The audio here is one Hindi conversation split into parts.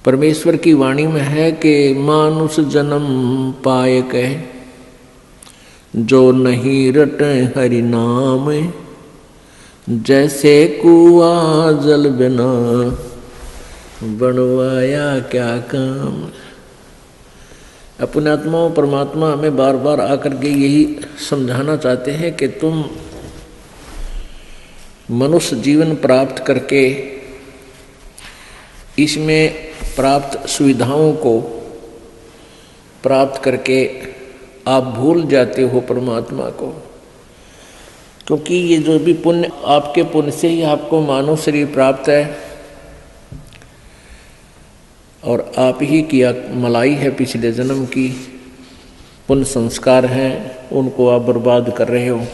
परमेश्वर की वाणी में है कि मानुष जन्म पाए कह, जो नहीं रटे हरि नाम, जैसे कुआ जल बिना बनवाया क्या काम। अपने आत्माओं परमात्मा हमें बार बार आकर के यही समझाना चाहते हैं कि तुम मनुष्य जीवन प्राप्त करके इसमें प्राप्त सुविधाओं को प्राप्त करके आप भूल जाते हो परमात्मा को, क्योंकि ये जो भी पुण्य आपके पुण्य से ही आपको मानव शरीर प्राप्त है और आप ही की मलाई है पिछले जन्म की, पुण्य संस्कार हैं, उनको आप बर्बाद कर रहे हो।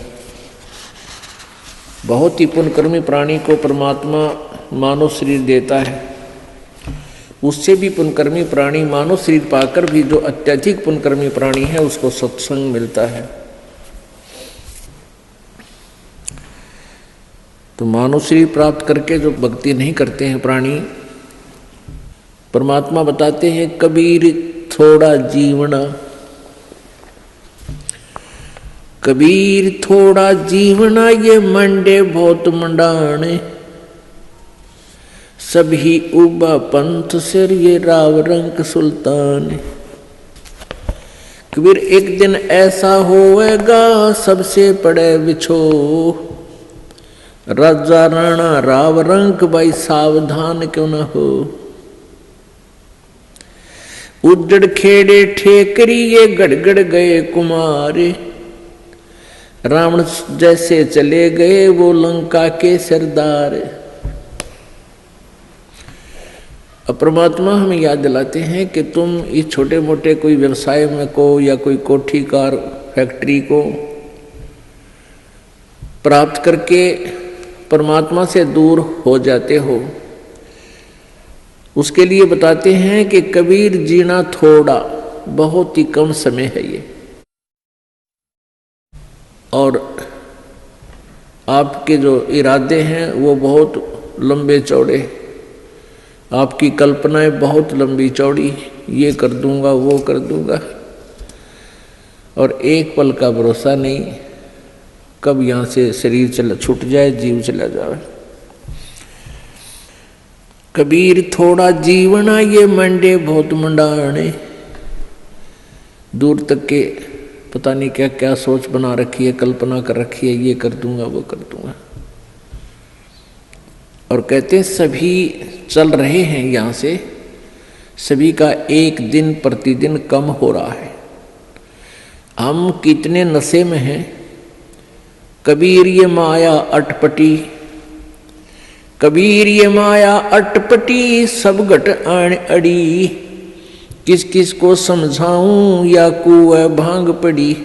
बहुत ही पुण्यकर्मी प्राणी को परमात्मा मानव शरीर देता है, उससे भी पुण्यकर्मी प्राणी मानव शरीर पाकर भी जो अत्यधिक पुण्यकर्मी प्राणी है उसको सत्संग मिलता है। तो मानव शरीर प्राप्त करके जो भक्ति नहीं करते हैं प्राणी, परमात्मा बताते हैं कबीर थोड़ा जीवना, कबीर थोड़ा जीवना ये मंडे बहुत मंडाने, सभी उबा पंथ सिर ये राव रंग सुल्तान। कबीर एक दिन ऐसा होएगा सबसे पड़े बिछो, राजा राणा राव रंग भाई सावधान क्यों न हो। उजड़ खेड़े ठेकरी ये गड़गड़ गए कुमारे, रावण जैसे चले गए वो लंका के सरदार। अब परमात्मा हमें याद दिलाते हैं कि तुम इस छोटे मोटे कोई व्यवसाय में को या कोई कोठी कार फैक्ट्री को प्राप्त करके परमात्मा से दूर हो जाते हो। उसके लिए बताते हैं कि कबीर जीना थोड़ा, बहुत ही कम समय है ये, और आपके जो इरादे हैं वो बहुत लंबे चौड़े, आपकी कल्पनाएं बहुत लंबी चौड़ी, ये कर दूंगा वो कर दूंगा, और एक पल का भरोसा नहीं, कब यहाँ से शरीर छूट जाए, जीव चला जाए। कबीर थोड़ा जीवना ये मंडे बहुत मंडाने, दूर तक के पता नहीं क्या क्या सोच बना रखी है, कल्पना कर रखी है, ये कर दूंगा वो कर दूंगा, और कहते हैं सभी चल रहे हैं यहाँ से, सभी का एक दिन प्रतिदिन कम हो रहा है। हम कितने नशे में हैं। कबीर ये माया अटपटी, कबीर ये माया अटपटी, सब घट आण अड़ी, किस किस को समझाऊं या कुएं भांग पड़ी।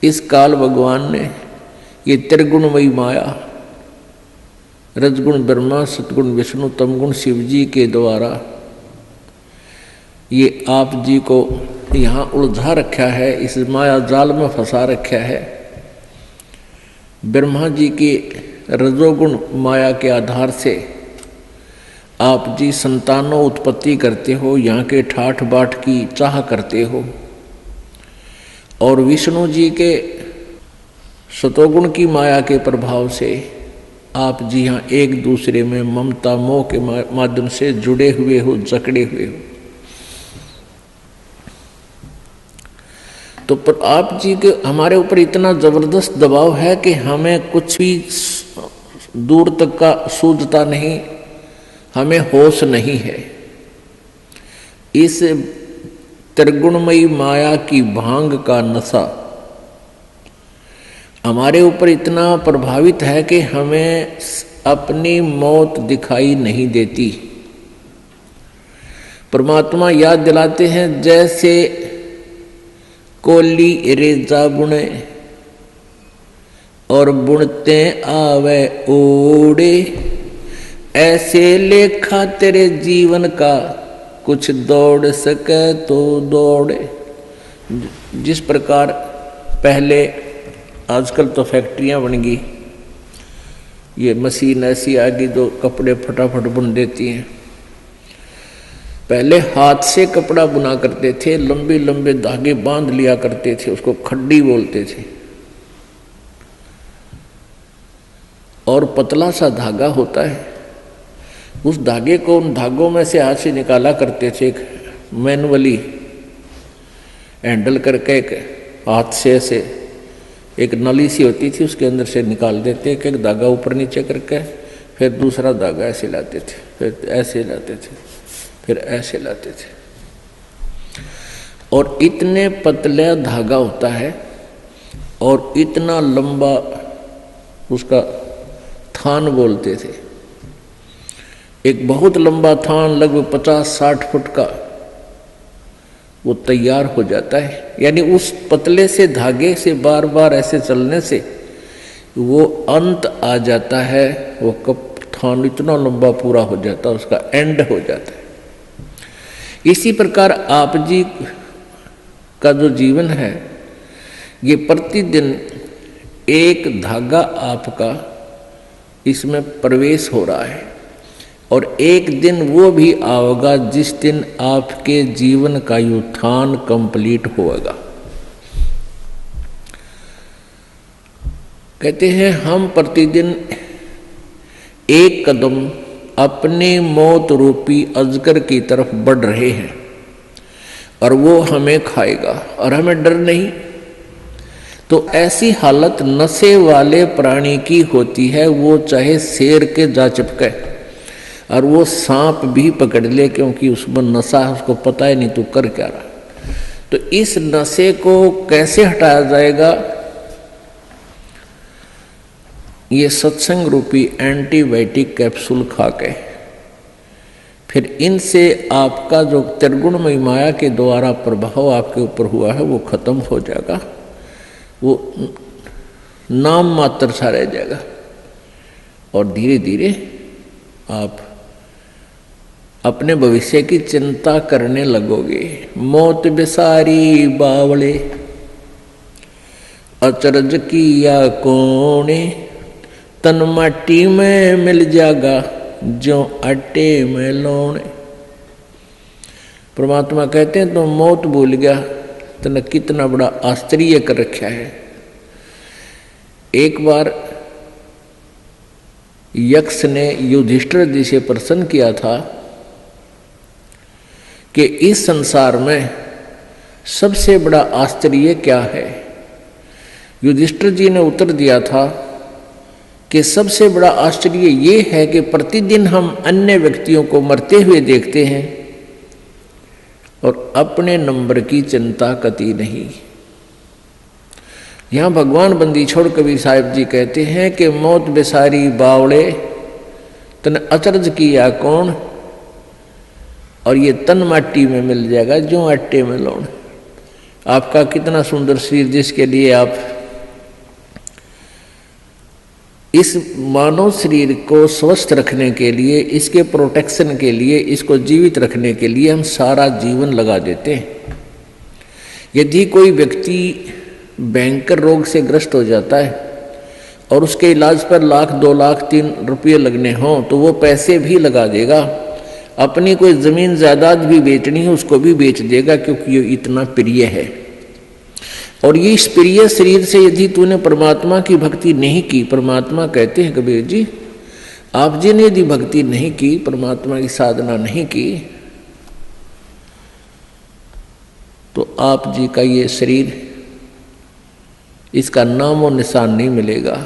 इस काल भगवान ने ये त्रिगुणमयी माया, रजगुण ब्रह्मा, सतगुण विष्णु, तमगुण शिव जी के द्वारा ये आप जी को यहाँ उलझा रखा है, इस माया जाल में फंसा रखा है। ब्रह्मा जी के रजोगुण माया के आधार से आप जी संतानों उत्पत्ति करते हो, यहाँ के ठाठ बाट की चाह करते हो, और विष्णु जी के सतोगुण की माया के प्रभाव से आप जी यहाँ एक दूसरे में ममता मोह के माध्यम से जुड़े हुए हो, जकड़े हुए हो। तो पर आप जी के हमारे ऊपर इतना जबरदस्त दबाव है कि हमें कुछ भी दूर तक का सूझता नहीं, हमें होश नहीं है। इस त्रिगुणमयी माया की भांग का नशा हमारे ऊपर इतना प्रभावित है कि हमें अपनी मौत दिखाई नहीं देती। परमात्मा याद दिलाते हैं जैसे कोली रेजा बुने और बुनते आवे ओड़े, ऐसे लेखा तेरे जीवन का कुछ दौड़ सके तो दौड़े। जिस प्रकार पहले, आजकल तो फैक्ट्रियां बन गई, ये मशीन ऐसी आ गई जो कपड़े फटाफट बुन देती हैं, पहले हाथ से कपड़ा बुना करते थे, लंबे लंबे धागे बांध लिया करते थे, उसको खड्डी बोलते थे। और पतला सा धागा होता है, उस धागे को उन धागों में से हाथ से निकाला करते थे। एक मैनुअली हैंडल करके एक हाथ से ऐसे एक नली सी होती थी, उसके अंदर से निकाल देते, एक एक धागा ऊपर नीचे करके, फिर दूसरा धागा ऐसे लाते थे, फिर ऐसे लाते थे, फिर ऐसे लाते थे। और इतने पतला धागा होता है और इतना लंबा उसका थान बोलते थे। एक बहुत लंबा थान लगभग 50-60 फुट का वो तैयार हो जाता है। यानी उस पतले से धागे से बार बार ऐसे चलने से वो अंत आ जाता है, वो कब थान इतना लंबा पूरा हो जाता है, उसका एंड हो जाता है। इसी प्रकार आप जी का जो जीवन है, ये प्रतिदिन एक धागा आपका इसमें प्रवेश हो रहा है और एक दिन वो भी आएगा जिस दिन आपके जीवन का उत्थान कंप्लीट होगा। कहते हैं हम प्रतिदिन एक कदम अपने मौत रूपी अजगर की तरफ बढ़ रहे हैं और वो हमें खाएगा और हमें डर नहीं। तो ऐसी हालत नशे वाले प्राणी की होती है, वो चाहे शेर के जा चिपके और वो सांप भी पकड़ ले, क्योंकि उसमें नशा है, उसको पता ही नहीं तू कर क्या रहा। तो इस नशे को कैसे हटाया जाएगा? ये सत्संग रूपी एंटीबायोटिक कैप्सूल खा के, फिर इनसे आपका जो त्रिगुणमयी माया के द्वारा प्रभाव आपके ऊपर हुआ है वो खत्म हो जाएगा, वो नाम मात्र सा रह जाएगा और धीरे धीरे आप अपने भविष्य की चिंता करने लगोगे। मौत बेसारी बावले अचरज किया कोने, तन माटी में मिल जाएगा जो आटे में लौने। परमात्मा कहते हैं तो मौत भूल गया, तने कितना बड़ा आश्चर्य कर रखा है। एक बार यक्ष ने युधिष्ठिर जी से प्रश्न किया था कि इस संसार में सबसे बड़ा आश्चर्य क्या है? युधिष्ठिर जी ने उत्तर दिया था कि सबसे बड़ा आश्चर्य ये है कि प्रतिदिन हम अन्य व्यक्तियों को मरते हुए देखते हैं और अपने नंबर की चिंता कती नहीं। यहां भगवान बंदी छोड़ कबीर साहिब जी कहते हैं कि मौत बेसारी बावड़े तन अचरज किया कौन, और ये तन माटी में मिल जाएगा जो आटे में लौण। आपका कितना सुंदर शरीर, जिसके लिए आप इस मानव शरीर को स्वस्थ रखने के लिए, इसके प्रोटेक्शन के लिए, इसको जीवित रखने के लिए हम सारा जीवन लगा देते हैं। यदि कोई व्यक्ति भयंकर रोग से ग्रस्त हो जाता है और उसके इलाज पर 1 लाख 2 लाख 3 रुपये लगने हों तो वो पैसे भी लगा देगा। अपनी कोई जमीन जायदाद भी बेचनी है उसको भी बेच देगा, क्योंकि ये इतना प्रिय है। और ये इस प्रिय शरीर से यदि तूने परमात्मा की भक्ति नहीं की, परमात्मा कहते हैं कबीर जी, आप जी ने यदि भक्ति नहीं की, परमात्मा की साधना नहीं की, तो आप जी का ये शरीर, इसका नाम और निशान नहीं मिलेगा।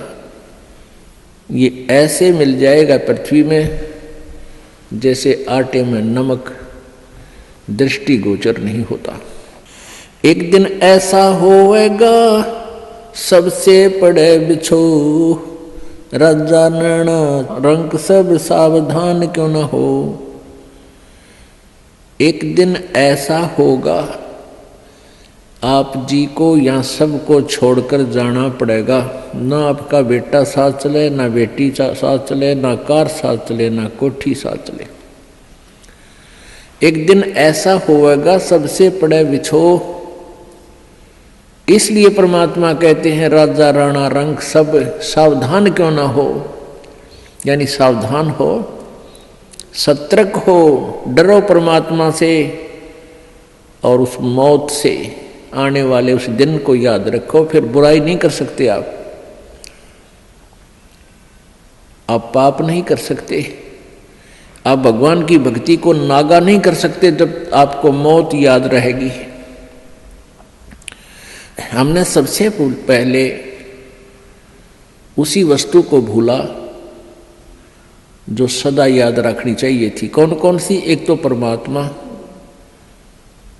ये ऐसे मिल जाएगा पृथ्वी में जैसे आटे में नमक, दृष्टिगोचर नहीं होता। एक दिन ऐसा होएगा सबसे पड़े बिछो, राजा नैना रंक सब सावधान क्यों न हो। एक दिन ऐसा होगा आप जी को यहाँ सबको छोड़कर जाना पड़ेगा। ना आपका बेटा साथ चले, ना बेटी साथ चले, ना कार साथ चले, ना कोठी साथ चले। एक दिन ऐसा होगा सबसे पड़े बिछो। इसलिए परमात्मा कहते हैं राजा राणा रंग सब सावधान क्यों ना हो, यानी सावधान हो सतर्क हो, डरो परमात्मा से और उस मौत से आने वाले उस दिन को याद रखो। फिर बुराई नहीं कर सकते आप पाप नहीं कर सकते, आप भगवान की भक्ति को नागा नहीं कर सकते जब आपको मौत याद रहेगी। हमने सबसे पहले उसी वस्तु को भूला जो सदा याद रखनी चाहिए थी। कौन कौन सी? एक तो परमात्मा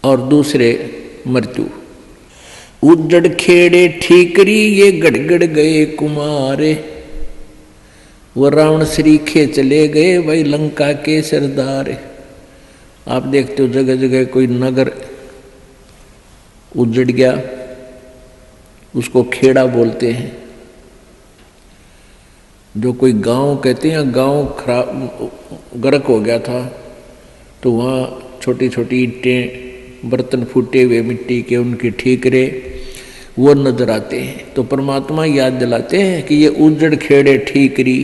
और दूसरे मृत्यु। उजड़ खेड़े ठीकरी ये गड़गड़ गए कुमारे, वो रावण श्रीखे चले गए वही लंका के सरदार। आप देखते हो जगह जगह कोई नगर उजड़ गया, उसको खेड़ा बोलते हैं। जो कोई गांव कहते हैं, गांव खराब गर्क हो गया था तो वहाँ छोटी छोटी ईंटें, बर्तन फूटे हुए मिट्टी के, उनके ठीकरे वो नजर आते हैं। तो परमात्मा याद दिलाते हैं कि ये उजड़ खेड़े ठीकरी,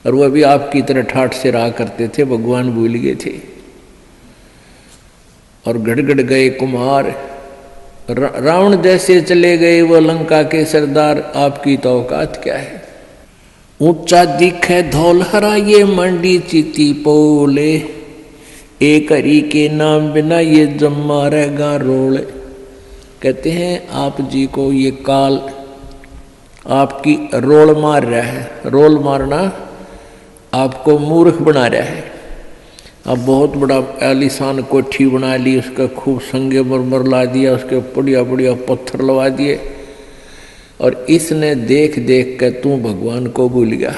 और वह भी आपकी तरह ठाठ से रहा करते थे, भगवान भूल गए थे। और गड़गड़ गए कुम्हार, रावण जैसे चले गए वो लंका के सरदार, आपकी तो औकात क्या है। ऊंचा दिखे धौलहरा ये मंडी चिति पोले, एक हरि के नाम बिना ये जम्मा रहेगा रोले। कहते हैं आप जी को ये काल आपकी रोल मार रहा है। रोल मारना आपको मूर्ख बना रहा है। अब बहुत बड़ा आलीशान कोठी बना ली, उसका खूब संगे मरमर ला दिया, उसके बढ़िया बढ़िया पत्थर लगा दिए, और इसने देख देख कर तू भगवान को भूल गया।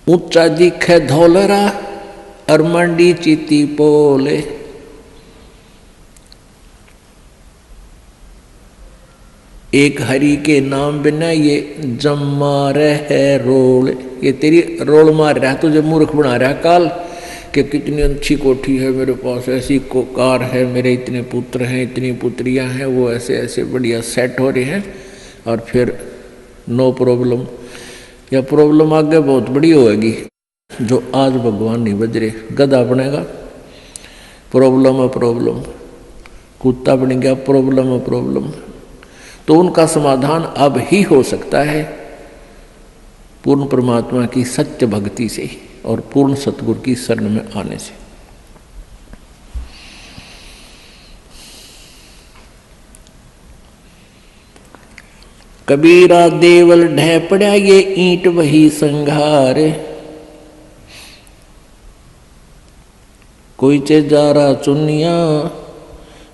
ऊंचा दिखे धौलरा और मंडी चिति पोले, एक हरि के नाम बिना ये जम्मा रहे रोल। ये तेरी रोल मार रहा है, तुझे मूर्ख बना रहा है काल कि कितनी अच्छी कोठी है मेरे पास, ऐसी कार है, मेरे इतने पुत्र हैं, इतनी पुत्रियां हैं, वो ऐसे ऐसे बढ़िया सेट हो रहे हैं, और फिर नो प्रॉब्लम, या प्रॉब्लम आगे बहुत बड़ी होगी। जो आज भगवान नहीं बज रहे, गधा बनेगा प्रॉब्लम है प्रॉब्लम, कुत्ता बन गया प्रॉब्लम है प्रॉब्लम। तो उनका समाधान अब ही हो सकता है पूर्ण परमात्मा की सत्य भक्ति से और पूर्ण सतगुरु की शरण में आने से। कबीरा देवल ढह पड़ा ये ईंट वही संघार, कोई चे जा रहा चुनिया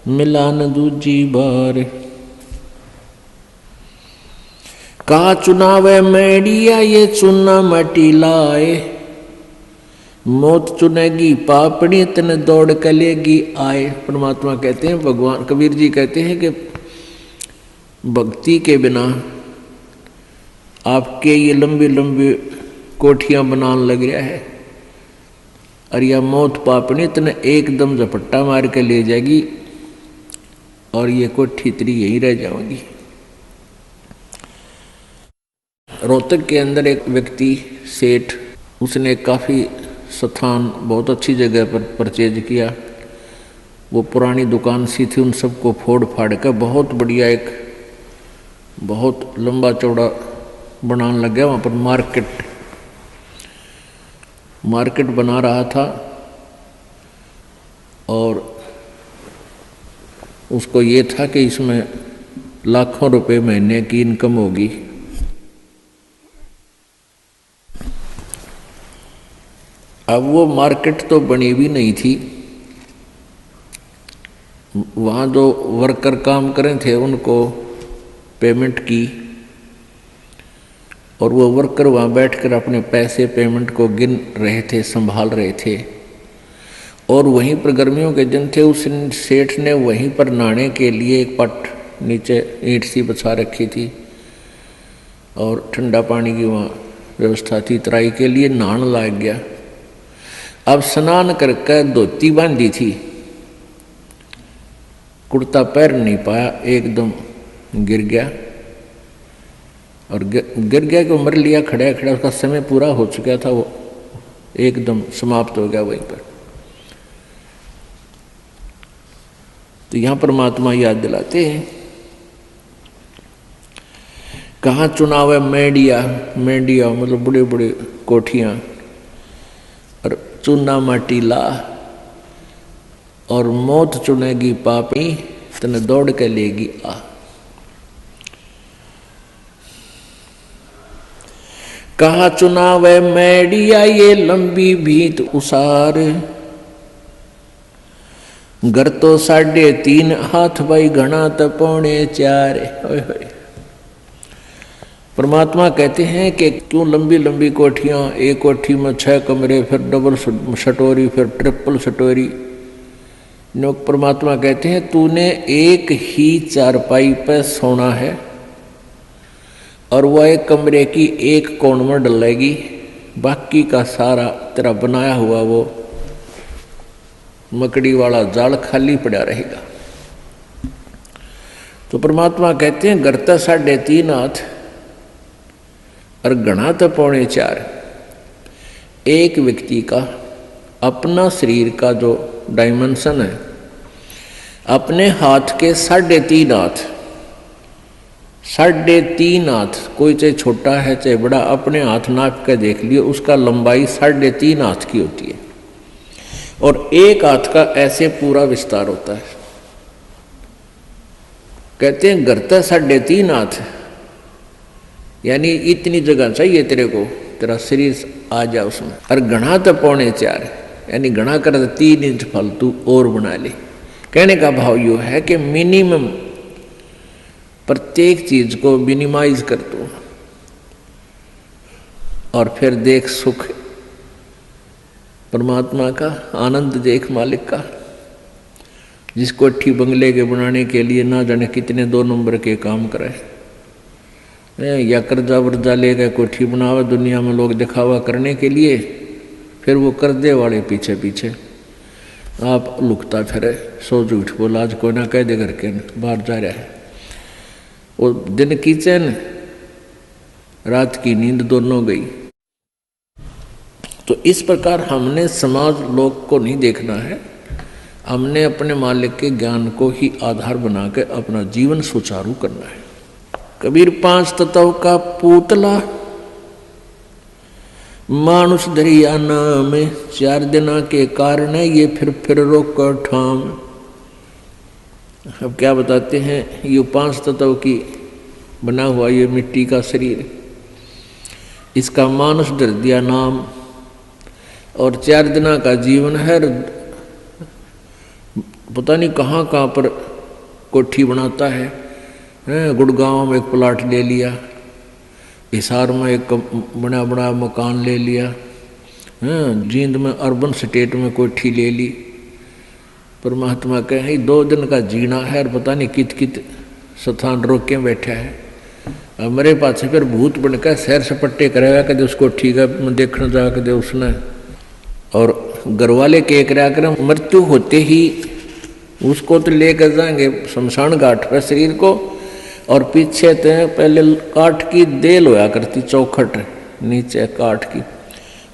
मिला न दूजी बार। का चुनावे मैडिया ये चुना मटी लाए, मौत चुनेगी पापड़ी तन दौड़ कलेगी आए। परमात्मा कहते हैं, भगवान कबीर जी कहते हैं कि भक्ति के बिना आपके ये लंबी लंबी कोठियां बनाने लग रहा है, और यह मौत पापड़ी तन एकदम झपट्टा मार के ले जाएगी, और ये कोठी तेरी यहीं रह जाएगी। रोहतक के अंदर एक व्यक्ति सेठ, उसने काफ़ी स्थान बहुत अच्छी जगह पर परचेज किया। वो पुरानी दुकान सी थी, उन सबको फोड़ फाड़ कर बहुत बढ़िया एक बहुत लंबा चौड़ा बनाने लग गया। वहाँ पर मार्केट बना रहा था, और उसको ये था कि इसमें लाखों रुपए महीने की इनकम होगी। अब वो मार्केट तो बनी भी नहीं थी, वहाँ जो वर्कर काम करें थे उनको पेमेंट की, और वो वर्कर वहाँ बैठकर अपने पैसे पेमेंट को गिन रहे थे, संभाल रहे थे। और वहीं पर गर्मियों के दिन थे, उस सेठ ने वहीं पर नहाने के लिए एक पट नीचे ईंट सी बिछा रखी थी, और ठंडा पानी की वहाँ व्यवस्था थी। तराई के लिए नहाने लग गया। अब स्नान करके धोती बांधी थी, कुर्ता पैर नहीं पाया, एकदम गिर गया। और गिर गया कि मर लिया खड़ा खड़ा, उसका समय पूरा हो चुका था, वो एकदम समाप्त हो गया वहीं पर। तो यहाँ परमात्मा याद दिलाते हैं, कहाँ चुनाव है मेंढिया, मेंढिया मतलब बड़े बड़े कोठियाँ, और चूना माटी ला, और मौत चुनेगी पापी तने दौड़ के लेगी आ। कहा चुनाव है मेंढिया ये लंबी भीत उसार, घर तो 3.5 हाथ भाई घना तो 4.25। होए परमात्मा कहते हैं कि क्यों लंबी लंबी कोठियाँ, एक कोठी में 6 कमरे, फिर डबल सटोरी, फिर ट्रिपल सटोरी। परमात्मा कहते हैं तूने एक ही चारपाई पर सोना है, और वह एक कमरे की एक कोण में डलेगी, बाकी का सारा तेरा बनाया हुआ वो मकड़ी वाला जाल खाली पड़ा रहेगा। तो परमात्मा कहते हैं घर तो 3.5 हाथ और घना तो 4.25। एक व्यक्ति का अपना शरीर का जो डायमेंशन है, अपने हाथ के 3.5 हाथ, 3.5 हाथ, कोई चाहे छोटा है चाहे बड़ा, अपने हाथ नाप के देख लियो, उसका लंबाई 3.5 हाथ की होती है, और एक हाथ का ऐसे पूरा विस्तार होता है। कहते हैं घर तो 3.5 हाथ, यानी इतनी जगह चाहिए तेरे को, तेरा शरीर आ जाए उसमें, और घना तो 4.25, यानी घना कर 3 इंच फालतू और बना ले। कहने का भाव यो है कि मिनिमम प्रत्येक चीज को मिनिमाइज कर दो, और फिर देख सुख परमात्मा का, आनंद देख मालिक का। जिस कोठी बंगले के बनाने के लिए ना जाने कितने 2 नंबर के काम करे, या कर्जा वर्जा ले गए कोठी बनावे दुनिया में लोग दिखावा करने के लिए, फिर वो कर्जे वाले पीछे पीछे आप लुकता फिरे, सो झूठ बोला, आज कोई ना कह दे करके बाहर जा रहा है। वो दिन की चैन रात की नींद दोनों गई। तो इस प्रकार हमने समाज लोग को नहीं देखना है, हमने अपने मालिक के ज्ञान को ही आधार बना के अपना जीवन सुचारू करना है। कबीर 5 तत्व का पूतला मानुष दरिया नाम, 4 दिना के कारण ये फिर रोक कर ठाम। अब क्या बताते हैं, ये 5 तत्व की बना हुआ ये मिट्टी का शरीर, इसका मानुष धर दिया नाम, और 4 दिना का जीवन है। पता नहीं कहाँ कहाँ पर कोठी बनाता है, गुड़गांव में एक प्लाट ले लिया, हिसार में एक बड़ा बड़ा मकान ले लिया, जींद में अर्बन स्टेट में कोठी ले ली। परमात्मा कहे 2 दिन का जीना है, और पता नहीं कित कित स्थान रोक के बैठा है। मेरे पास फिर भूत बनकर सैर सपट्टे करेगा कदे उसको ठीक है देखने जा कदे उसने, और घरवाले के कर मृत्यु होते ही उसको तो लेकर जाएंगे शमशान घाट पर शरीर को, और पीछे तो पहले काठ की देल होया करती, चौखट नीचे काठ की,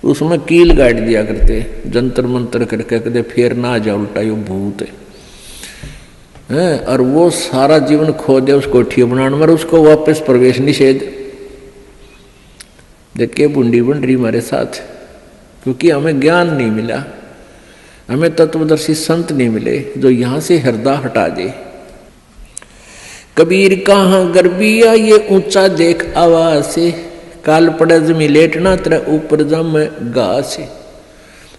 उसमें कील गाड़ दिया करते, जंतर मंतर करके कदे फेर ना आ जाए उल्टा यो भूत है। और वो सारा जीवन खो दे उस कोठी बनाने में, उसको वापस प्रवेश निषेध। देखिए बुंडी बन रही हमारे साथ, क्योंकि हमें ज्ञान नहीं मिला, हमें तत्वदर्शी संत नहीं मिले जो यहाँ से हृदय हटा दे। कबीर कहाँ गर्बिया ये ऊंचा देख आवाज से, काल पड़े जमी लेटना तेरा ऊपर जम घास।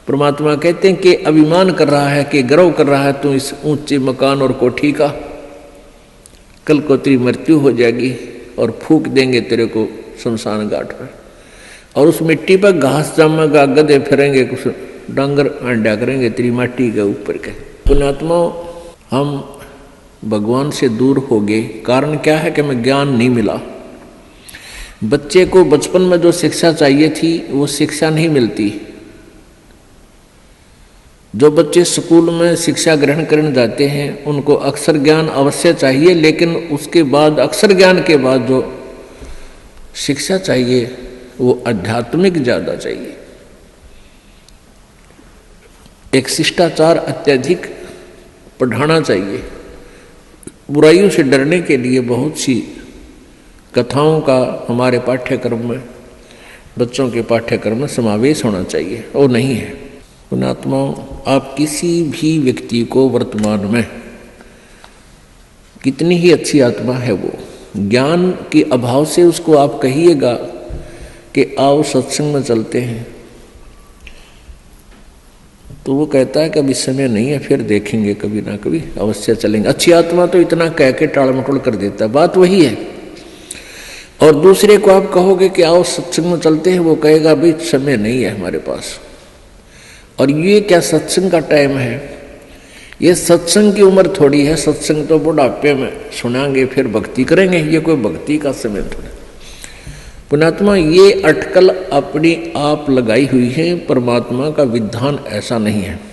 परमात्मा कहते हैं कि अभिमान कर रहा है, कि गर्व कर रहा है तू इस ऊंचे मकान और कोठी का, कल को तेरी मृत्यु हो जाएगी और फूंक देंगे तेरे को शमशान घाट पर, और उस मिट्टी पर घास जमेगा, गधे फिरेंगे, कुछ डांगर अंडा करेंगे तेरी माटी के ऊपर के। पुण्यात्मा हम भगवान से दूर हो गए, कारण क्या है कि हमें ज्ञान नहीं मिला। बच्चे को बचपन में जो शिक्षा चाहिए थी वो शिक्षा नहीं मिलती। जो बच्चे स्कूल में शिक्षा ग्रहण करने जाते हैं उनको अक्षर ज्ञान अवश्य चाहिए, लेकिन उसके बाद अक्षर ज्ञान के बाद जो शिक्षा चाहिए वो आध्यात्मिक ज़्यादा चाहिए। एक शिष्टाचार अत्यधिक पढ़ाना चाहिए। बुराइयों से डरने के लिए बहुत सी कथाओं का हमारे पाठ्यक्रम में, बच्चों के पाठ्यक्रम में समावेश होना चाहिए, और नहीं है। पुण्यात्माओं, आप किसी भी व्यक्ति को वर्तमान में कितनी ही अच्छी आत्मा है वो, ज्ञान के अभाव से उसको आप कहिएगा कि आओ सत्संग में चलते हैं, तो वो कहता है कि अभी समय नहीं है, फिर देखेंगे, कभी ना कभी अवश्य चलेंगे। अच्छी आत्मा तो इतना कह के टाल मटोल कर देता है, बात वही है। और दूसरे को आप कहोगे कि आओ सत्संग में चलते हैं, वो कहेगा अभी समय नहीं है हमारे पास। और ये क्या सत्संग का टाइम है? ये सत्संग की उम्र थोड़ी है। सत्संग तो बुढ़ापे में सुनाएंगे, फिर भक्ति करेंगे। ये कोई भक्ति का समय थोड़ा। पुण्यात्मा, ये अटकल अपनी आप लगाई हुई है, परमात्मा का विधान ऐसा नहीं है।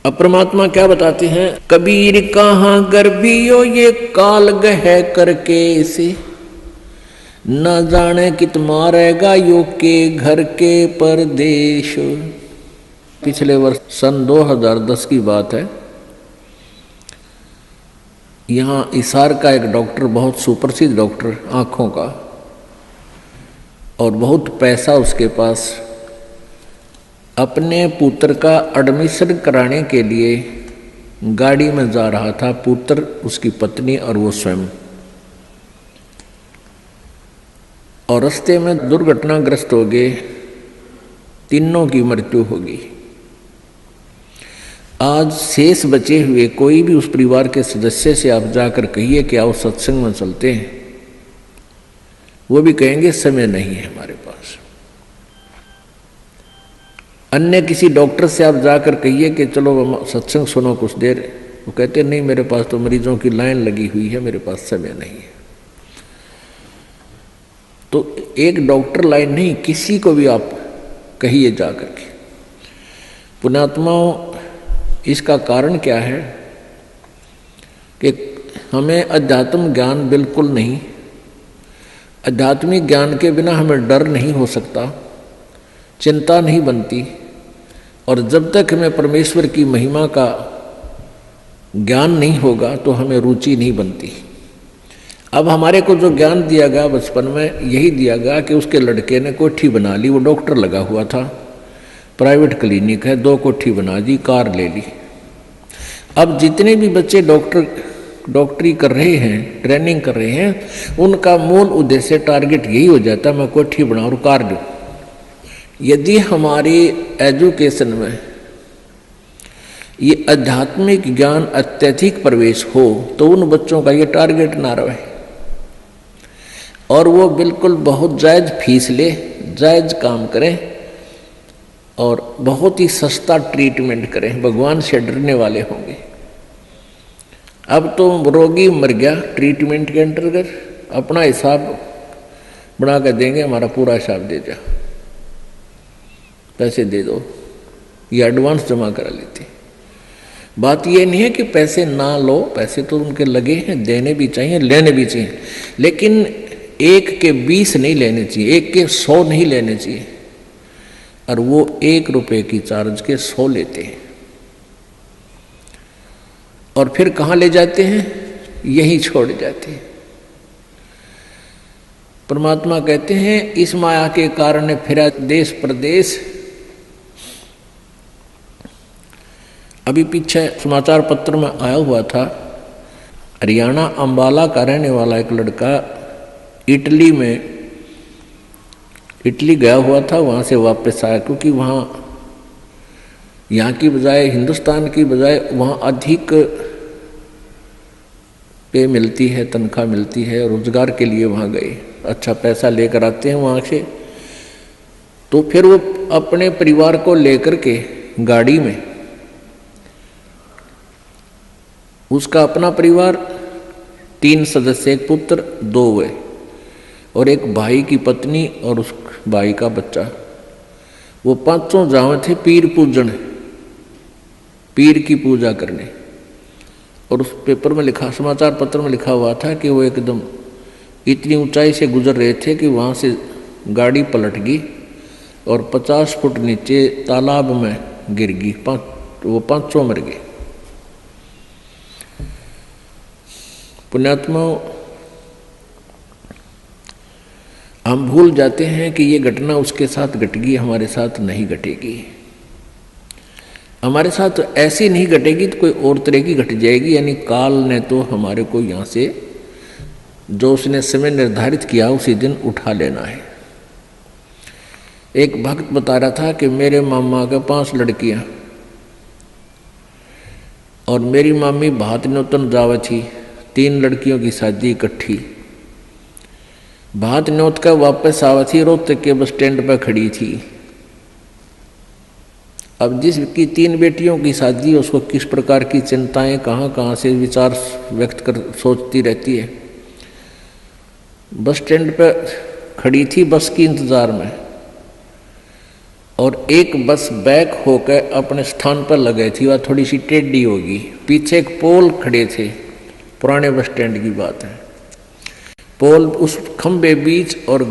अब परमात्मा क्या बताते हैं? कबीर कहाँ गर्भियो ये काल गह करके से, न जाने कित मारेगा यो के घर के परदेश। पिछले वर्ष सन 2010 की बात है। यहाँ इसार का एक डॉक्टर, बहुत सुप्रसिद्ध डॉक्टर आँखों का, और बहुत पैसा उसके पास, अपने पुत्र का एडमिशन कराने के लिए गाड़ी में जा रहा था। पुत्र, उसकी पत्नी और वो स्वयं। और रास्ते में दुर्घटनाग्रस्त हो गए, तीनों की मृत्यु होगी। आज शेष बचे हुए कोई भी उस परिवार के सदस्य से आप जाकर कहिए कि आओ सत्संग में चलते हैं, वो भी कहेंगे समय नहीं है हमारे पास। अन्य किसी डॉक्टर से आप जाकर कहिए कि चलो सत्संग सुनो कुछ देर, वो कहते नहीं, मेरे पास तो मरीजों की लाइन लगी हुई है, मेरे पास समय नहीं है। तो एक डॉक्टर लाइन नहीं, किसी को भी आप कहिए जाकर के। पुण्यात्माओं, इसका कारण क्या है कि हमें अध्यात्म ज्ञान बिल्कुल नहीं, आध्यात्मिक ज्ञान के बिना हमें डर नहीं हो सकता, चिंता नहीं बनती, और जब तक हमें परमेश्वर की महिमा का ज्ञान नहीं होगा तो हमें रुचि नहीं बनती। अब हमारे को जो ज्ञान दिया गया बचपन में, यही दिया गया कि उसके लड़के ने कोठी बना ली, वो डॉक्टर लगा हुआ था, प्राइवेट क्लिनिक है, 2 कोठी बना दी, कार ले ली। अब जितने भी बच्चे डॉक्टरी कर रहे हैं, ट्रेनिंग कर रहे हैं, उनका मूल उद्देश्य, टारगेट यही हो जाता है, मैं कोठी बनाऊं और कार दूं। यदि हमारी एजुकेशन में ये आध्यात्मिक ज्ञान अत्यधिक प्रवेश हो तो उन बच्चों का ये टारगेट ना रहे, और वो बिल्कुल बहुत जायज फीस ले, जायज काम करें, और बहुत ही सस्ता ट्रीटमेंट करें, भगवान से डरने वाले होंगे। अब तो रोगी मर गया, ट्रीटमेंट के अंतर्गत अपना हिसाब बना कर देंगे, हमारा पूरा हिसाब दे जा, पैसे दे दो, ये एडवांस जमा करा लेते। बात ये नहीं है कि पैसे ना लो, पैसे तो उनके लगे हैं, देने भी चाहिए, लेने भी चाहिए, लेकिन 1 के 20 नहीं लेने चाहिए, 1 के 100 नहीं लेने चाहिए। और वो 1 रुपये की चार्ज के 100 लेते हैं, और फिर कहाँ ले जाते हैं? यही छोड़ जाते हैं। परमात्मा कहते हैं इस माया के कारण फिरा देश प्रदेश। अभी पीछे समाचार पत्र में आया हुआ था, हरियाणा अंबाला का रहने वाला एक लड़का इटली गया हुआ था, वहाँ से वापस आया, क्योंकि वहाँ यहाँ की बजाय, हिंदुस्तान की बजाय वहाँ अधिक पे मिलती है, तनख्वाह मिलती है, रोजगार के लिए वहाँ गए, अच्छा पैसा लेकर आते हैं वहाँ से। तो फिर वो अपने परिवार को लेकर के गाड़ी में, उसका अपना परिवार 3 सदस्य, एक पुत्र 2 हुए, और एक भाई की पत्नी और उस भाई का बच्चा, वो 5 जावे थे पीर पूजन, पीर की पूजा करने। और उस पेपर में लिखा, समाचार पत्र में लिखा हुआ था कि वो एकदम इतनी ऊंचाई से गुजर रहे थे कि वहाँ से गाड़ी पलट गई और 50 फुट नीचे तालाब में गिर गई। वो पांचों मर गए। पुण्यात्माओं, हम भूल जाते हैं कि ये घटना उसके साथ घट गई, हमारे साथ नहीं घटेगी। हमारे साथ ऐसी नहीं घटेगी तो कोई और तरह की घट जाएगी। यानी काल ने तो हमारे को यहाँ से जो उसने समय निर्धारित किया उसी दिन उठा लेना है। एक भक्त बता रहा था कि मेरे मामा के 5 लड़कियां और मेरी मामी भात न्योतन जावे थी, 3 लड़कियों की शादी इकट्ठी। भात न्योत का वापस आवा थी, रोहतक के बस स्टैंड पर खड़ी थी। अब जिसकी 3 बेटियों की शादी, उसको किस प्रकार की चिंताएं कहाँ कहाँ से विचार व्यक्त कर सोचती रहती है। बस स्टैंड पर खड़ी थी बस की इंतजार में, और एक बस बैक होकर अपने स्थान पर लगे थी, वह थोड़ी सी टेढ़ी होगी। पीछे एक पोल खड़े थे, पुराने बस स्टैंड की बात है। पोल उस खंबे बीच और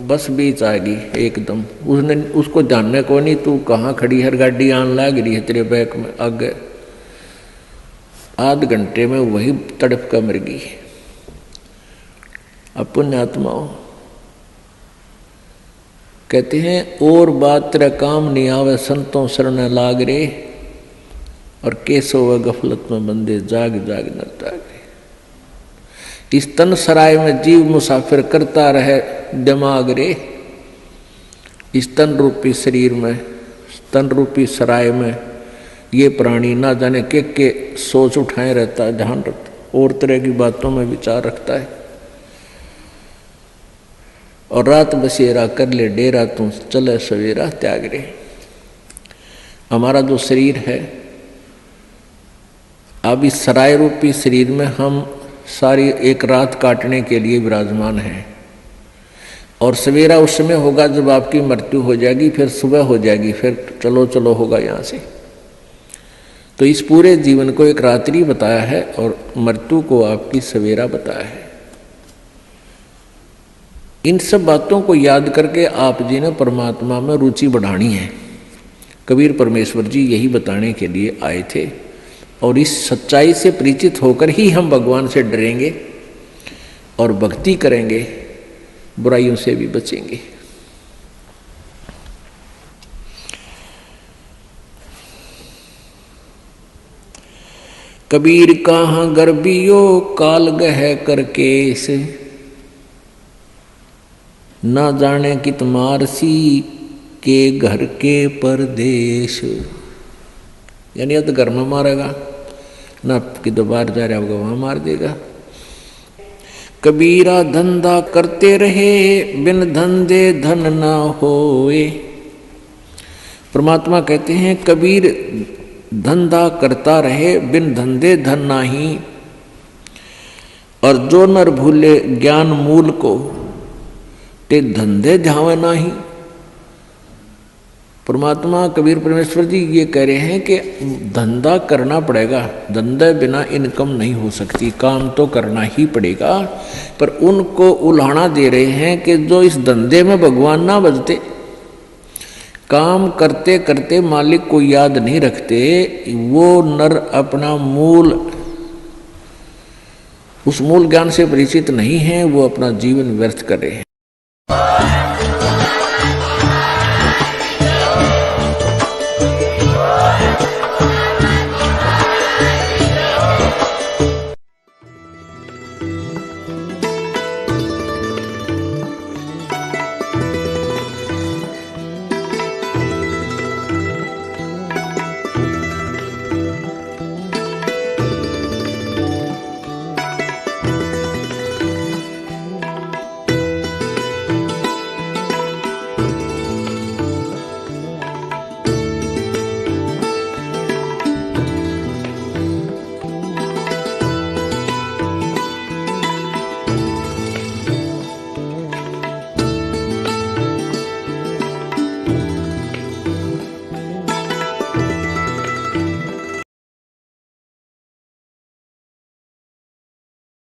बस बीच आ गई एकदम। उसने उसको जानने को नहीं, तू कहाँ खड़ी है, गाड़ी आन लग रही है तेरे बैक में, आगे। आध घंटे में वही तड़प कर मर गई। अब पुण्यात्माओं कहते हैं, और बात तेरा काम नहीं आवे, संतों शरण लाग रे, और कैसो व गफलत में बंदे जाग जाग न जागे। इस तन सराय में जीव मुसाफिर करता रहे दिमाग रे। इस तन रूपी शरीर में, तन रूपी सराय में ये प्राणी ना जाने के सोच उठाए रहता है, ध्यान रखता, और तरह की बातों में विचार रखता है। और रात बसेरा कर ले डेरा, तू चले सवेरा त्याग रे। हमारा जो शरीर है, अब इस सराय रूपी शरीर में हम सारी एक रात काटने के लिए विराजमान हैं, और सवेरा उस समय होगा जब आपकी मृत्यु हो जाएगी, फिर सुबह हो जाएगी, फिर चलो चलो होगा यहाँ से। तो इस पूरे जीवन को एक रात्रि बताया है और मृत्यु को आपकी सवेरा बताया है। इन सब बातों को याद करके आप जी ने परमात्मा में रुचि बढ़ानी है। कबीर परमेश्वर जी यही बताने के लिए आए थे, और इस सच्चाई से परिचित होकर ही हम भगवान से डरेंगे और भक्ति करेंगे, बुराइयों से भी बचेंगे। कबीर कहाँ गर्बियो काल गह करके से, ना जाने कित मारसी के घर के परदेश। यानी अब तो घर में मारेगा ना, कि दोबारा जा रहा होगा वहां मार देगा। कबीरा धंधा करते रहे बिन धंधे धन ना होए। परमात्मा कहते हैं कबीर धंधा करता रहे बिन धंधे धन नाही, और जो नर भूले ज्ञान मूल को ते धंधे ध्यावे नाही। परमात्मा कबीर परमेश्वर जी ये कह रहे हैं कि धंधा करना पड़ेगा, धंधे बिना इनकम नहीं हो सकती, काम तो करना ही पड़ेगा। पर उनको उल्हाना दे रहे हैं कि जो इस धंधे में भगवान ना बजते, काम करते करते मालिक को याद नहीं रखते, वो नर अपना मूल, उस मूल ज्ञान से परिचित नहीं है, वो अपना जीवन व्यर्थ कर रहे हैं।